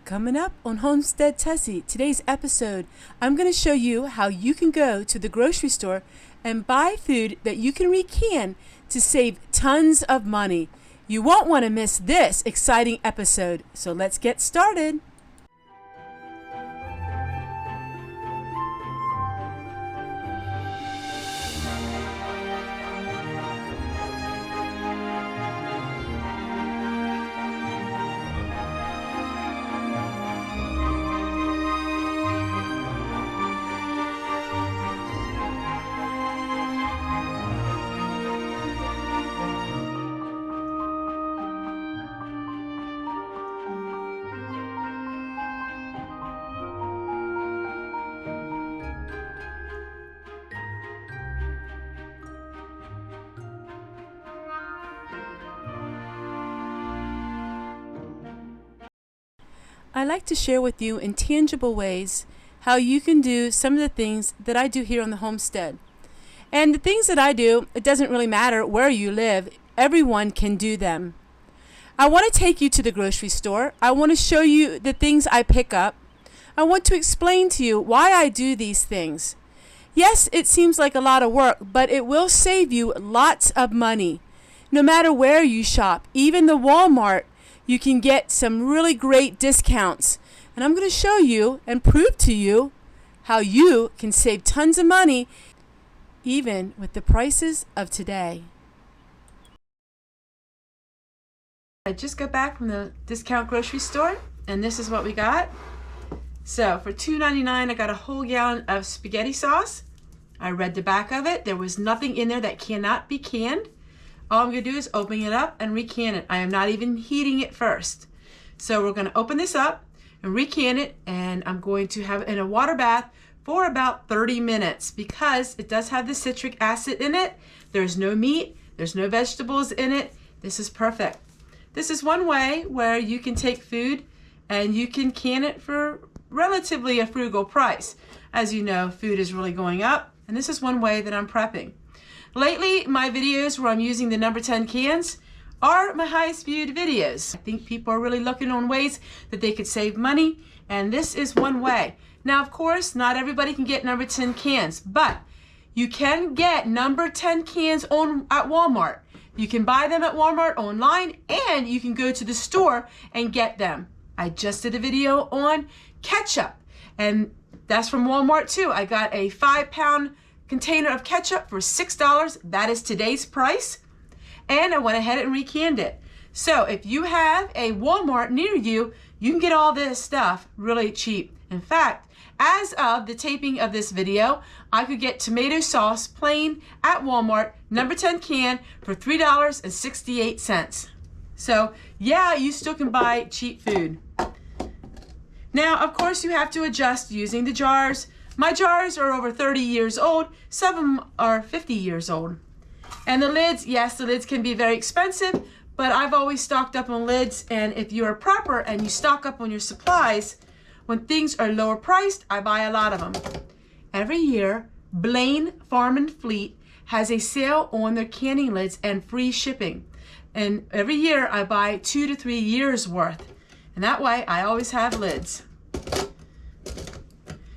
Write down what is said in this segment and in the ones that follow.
Coming up on Homestead Tessie, today's episode, I'm going to show you how you can go to the grocery store and buy food that you can recan to save tons of money. You won't want to miss this exciting episode, so let's get started. I like to share with you in tangible ways how you can do some of the things that I do here on the homestead. And the things that I do, it doesn't really matter where you live, everyone can do them. I want to take you to the grocery store. I want to show you the things I pick up. I want to explain to you why I do these things. Yes, it seems like a lot of work, but it will save you lots of money. No matter where you shop, even the Walmart, you can get some really great discounts. And I'm going to show you and prove to you how you can save tons of money even with the prices of today. I just got back from the discount grocery store and this is what we got. So for $2.99 I got a whole gallon of spaghetti sauce. I read the back of it. There was nothing in there that cannot be canned. All I'm going to do is open it up and recan it. I am not even heating it first. So we're going to open this up and recan it, and I'm going to have it in a water bath for about 30 minutes because it does have the citric acid in it. There's no meat, there's no vegetables in it. This is perfect. This is one way where you can take food and you can can it for relatively a frugal price. As you know, food is really going up, and this is one way that I'm prepping. Lately, my videos where I'm using the number 10 cans are my highest viewed videos. I think people are really looking on ways that they could save money, and this is one way. Now, of course, not everybody can get number 10 cans, but you can get number 10 cans at Walmart. You can buy them at Walmart online, and you can go to the store and get them. I just did a video on ketchup, and that's from Walmart too. I got a 5-pound container of ketchup for $6. That is today's price. And I went ahead and recanned it. So if you have a Walmart near you, you can get all this stuff really cheap. In fact, as of the taping of this video, I could get tomato sauce plain at Walmart, number 10 can, for $3.68. So yeah, you still can buy cheap food. Now, of course, you have to adjust using the jars. My jars are over 30 years old. Some of them are 50 years old. And the lids, yes, the lids can be very expensive, but I've always stocked up on lids. And if you are proper and you stock up on your supplies, when things are lower priced, I buy a lot of them. Every year, Blaine Farm and Fleet has a sale on their canning lids and free shipping. And every year I buy 2 to 3 years worth. And that way I always have lids.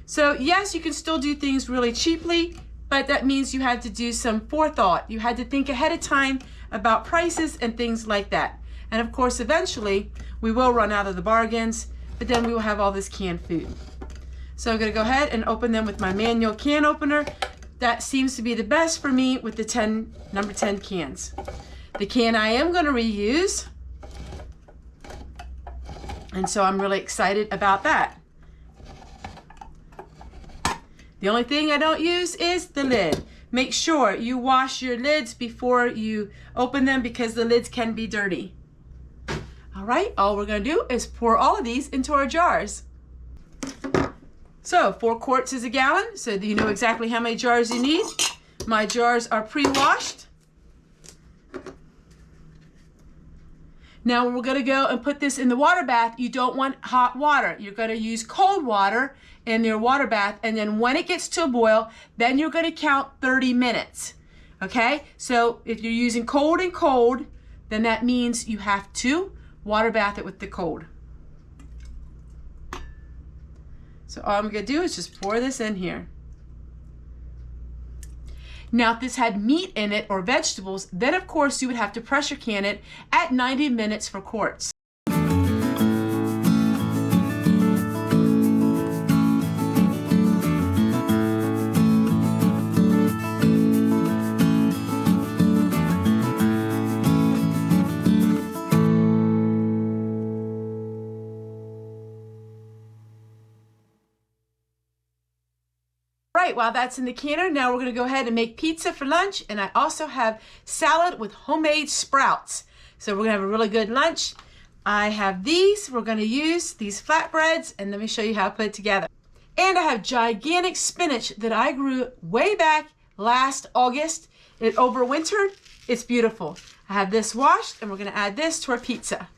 So yes, you can still do things really cheaply, but that means you had to do some forethought. You had to think ahead of time about prices and things like that. And of course, eventually we will run out of the bargains, but then we will have all this canned food. So I'm gonna go ahead and open them with my manual can opener. That seems to be the best for me with the number 10 cans. The can I am gonna reuse, and so I'm really excited about that. The only thing I don't use is the lid. Make sure you wash your lids before you open them because the lids can be dirty. All right, all we're gonna do is pour all of these into our jars. So 4 quarts is a gallon, so you know exactly how many jars you need. My jars are pre-washed. Now we're gonna go and put this in the water bath. You don't want hot water. You're gonna use cold water in your water bath, and then when it gets to a boil, then you're gonna count 30 minutes. Okay, so if you're using cold and cold, then that means you have to water bath it with the cold. So all I'm going to do is just pour this in here. Now, if this had meat in it or vegetables, then of course you would have to pressure can it at 90 minutes for quarts. Right, while that's in the canner, now we're going to go ahead and make pizza for lunch, and I also have salad with homemade sprouts. So we're going to have a really good lunch. I have these. We're going to use these flatbreads, and let me show you how I put it together. And I have gigantic spinach that I grew way back last August. It overwintered. It's beautiful. I have this washed, and we're going to add this to our pizza.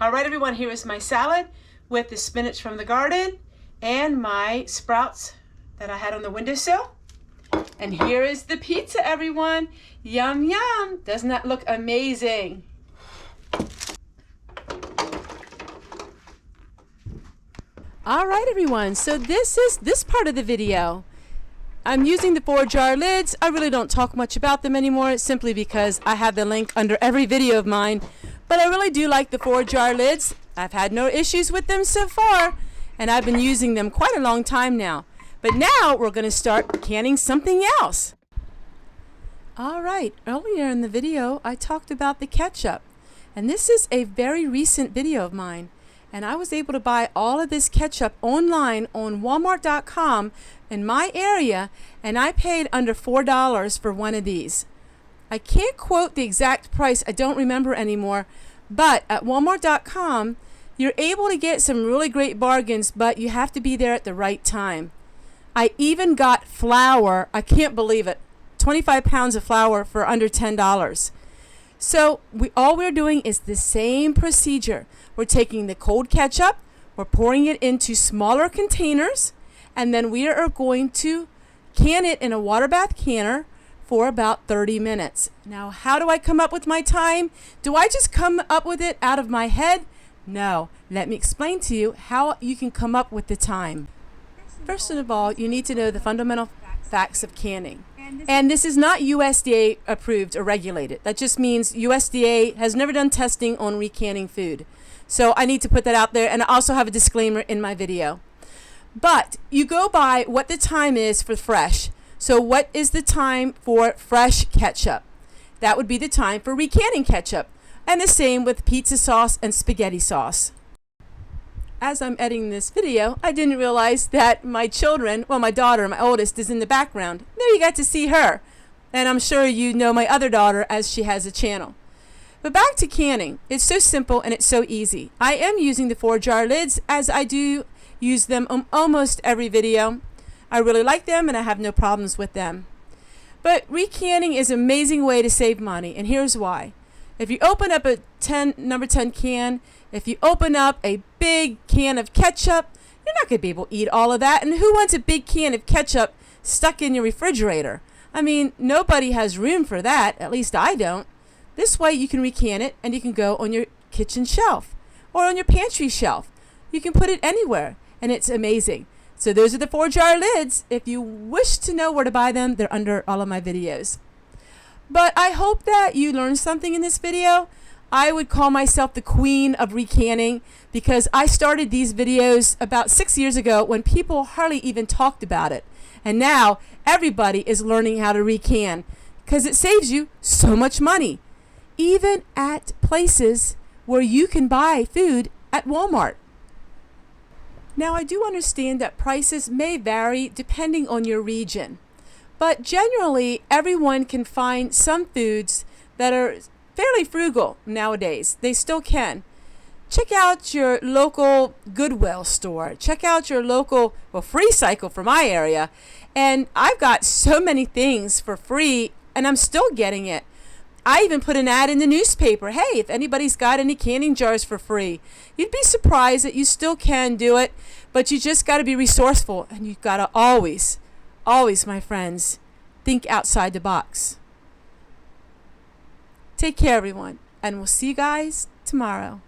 All right, everyone, here is my salad with the spinach from the garden and my sprouts that I had on the windowsill. And here is the pizza, everyone. Yum, yum. Doesn't that look amazing? All right, everyone, so this is this part of the video. I'm using the 4-jar lids. I really don't talk much about them anymore simply because I have the link under every video of mine. But I really do like the 4-jar lids. I've had no issues with them so far, and I've been using them quite a long time now. But now we're going to start canning something else. All right, earlier in the video I talked about the ketchup, and this is a very recent video of mine. And I was able to buy all of this ketchup online on Walmart.com in my area, and I paid under $4 for one of these. I can't quote the exact price, I don't remember anymore, but at Walmart.com you're able to get some really great bargains, but you have to be there at the right time. I even got flour, I can't believe it, 25 pounds of flour for under $10. So all we're doing is the same procedure. We're taking the cold ketchup, we're pouring it into smaller containers, and then we are going to can it in a water bath canner for about 30 minutes. Now, how do I come up with my time? Do I just come up with it out of my head? No, let me explain to you how you can come up with the time. First of all, you need to know the fundamental facts of canning. And this is not USDA approved or regulated. That just means USDA has never done testing on recanning food. So I need to put that out there, and I also have a disclaimer in my video. But you go by what the time is for fresh. So what is the time for fresh ketchup? That would be the time for recanning ketchup. And the same with pizza sauce and spaghetti sauce. As I'm editing this video, I didn't realize that my children, well, my daughter, my oldest, is in the background. There you got to see her. And I'm sure you know my other daughter as she has a channel. But back to canning. It's so simple and it's so easy. I am using the 4-jar lids as I do use them on almost every video. I really like them and I have no problems with them. But recanning is an amazing way to save money, and here's why. If you open up a number 10 can, if you open up a big can of ketchup, you're not going to be able to eat all of that. And who wants a big can of ketchup stuck in your refrigerator? I mean, nobody has room for that. At least I don't. This way you can recan it and you can go on your kitchen shelf or on your pantry shelf. You can put it anywhere and it's amazing. So those are the 4-jar lids. If you wish to know where to buy them, they're under all of my videos. But I hope that you learned something in this video. I would call myself the queen of recanning because I started these videos about 6 years ago when people hardly even talked about it. And now everybody is learning how to recan because it saves you so much money, even at places where you can buy food at Walmart. Now, I do understand that prices may vary depending on your region, but generally everyone can find some foods that are fairly frugal nowadays. They still can. Check out your local Goodwill store. Check out your local, well, Free Cycle for my area. And I've got so many things for free and I'm still getting it. I even put an ad in the newspaper. Hey, if anybody's got any canning jars for free. You'd be surprised that you still can do it, but you just got to be resourceful, and you've got to always, my friends, think outside the box. Take care, everyone, and we'll see you guys tomorrow.